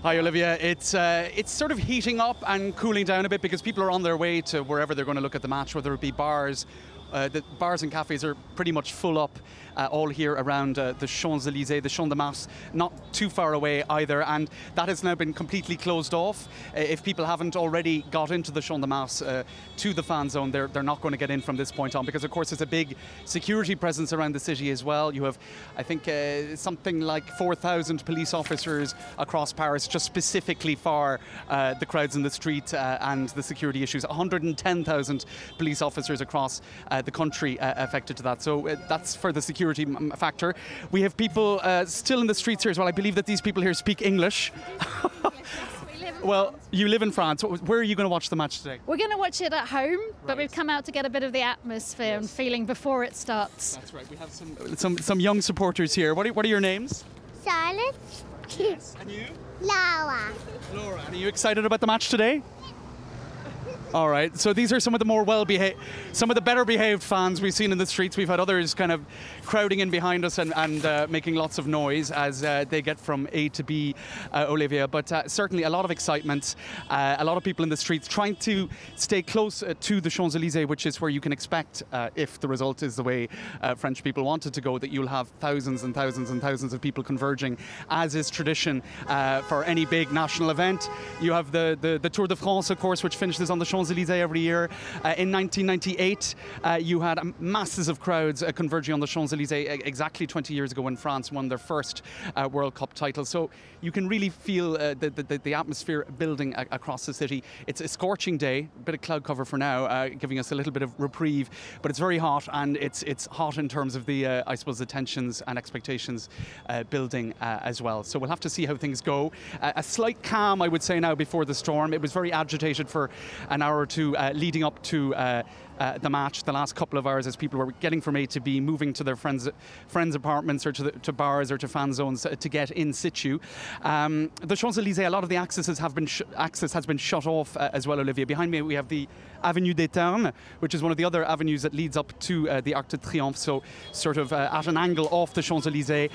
Hi Olivia, it's sort of heating up and cooling down a bit because people are on their way to wherever they're going to look at the match, whether it be bars. The bars and cafes are pretty much full up all here around the Champs-Élysées, the Champ de Mars, not too far away either, and that has now been completely closed off. If people haven't already got into the Champ de Mars to the fan zone, they're not going to get in from this point on, because of course there's a big security presence around the city as well. You have, I think, something like 4,000 police officers across Paris just specifically for the crowds in the street and the security issues. 110,000 police officers across the country affected to that. So that's for the security factor. We have people still in the streets here as well. I believe that these people here speak English. Well, you live in France. Where are you going to watch the match today? We're going to watch it at home, but we've come out to get a bit of the atmosphere and feeling before it starts. That's right. We have some young supporters here. What are your names? Charlotte. Yes. And you? Laura. Laura. And are you excited about the match today? All right, so these are some of the more well-behaved, some of the better-behaved fans we've seen in the streets. We've had others kind of crowding in behind us and making lots of noise as they get from A to B, Olivia. But certainly a lot of excitement, a lot of people in the streets trying to stay close to the Champs-Élysées, which is where you can expect, if the result is the way French people want it to go, that you'll have thousands and thousands and thousands of people converging, as is tradition for any big national event. You have the Tour de France, of course, which finishes on the Champs-Élysées every year. In 1998, you had masses of crowds converging on the Champs-Élysées exactly 20 years ago when France won their first World Cup title. So you can really feel the atmosphere building across the city. It's a scorching day, a bit of cloud cover for now, giving us a little bit of reprieve, but it's very hot, and it's hot in terms of the, I suppose, the tensions and expectations building as well. So we'll have to see how things go. A slight calm, I would say, now before the storm. It was very agitated for an hour or two leading up to the match, the last couple of hours, as people were getting from A to B, moving to their friends' apartments or to bars or to fan zones to get in situ. The Champs-Élysées, a lot of the access has been shut off as well, Olivia. Behind me we have the Avenue des Ternes, which is one of the other avenues that leads up to the Arc de Triomphe, so sort of at an angle off the Champs-Élysées.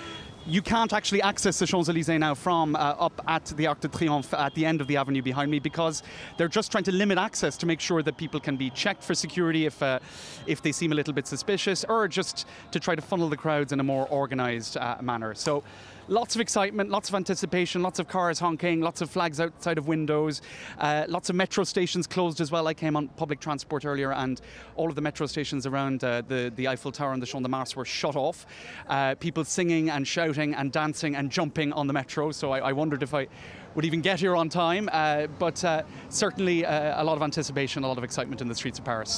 You can't actually access the Champs-Élysées now from up at the Arc de Triomphe at the end of the avenue behind me, because they're just trying to limit access to make sure that people can be checked for security if they seem a little bit suspicious, or just to try to funnel the crowds in a more organised manner. So lots of excitement, lots of anticipation, lots of cars honking, lots of flags outside of windows, lots of metro stations closed as well. I came on public transport earlier and all of the metro stations around the Eiffel Tower and the Champ de Mars were shut off. People singing and shouting and dancing and jumping on the metro, so I wondered if I would even get here on time, but certainly a lot of anticipation, a lot of excitement in the streets of Paris.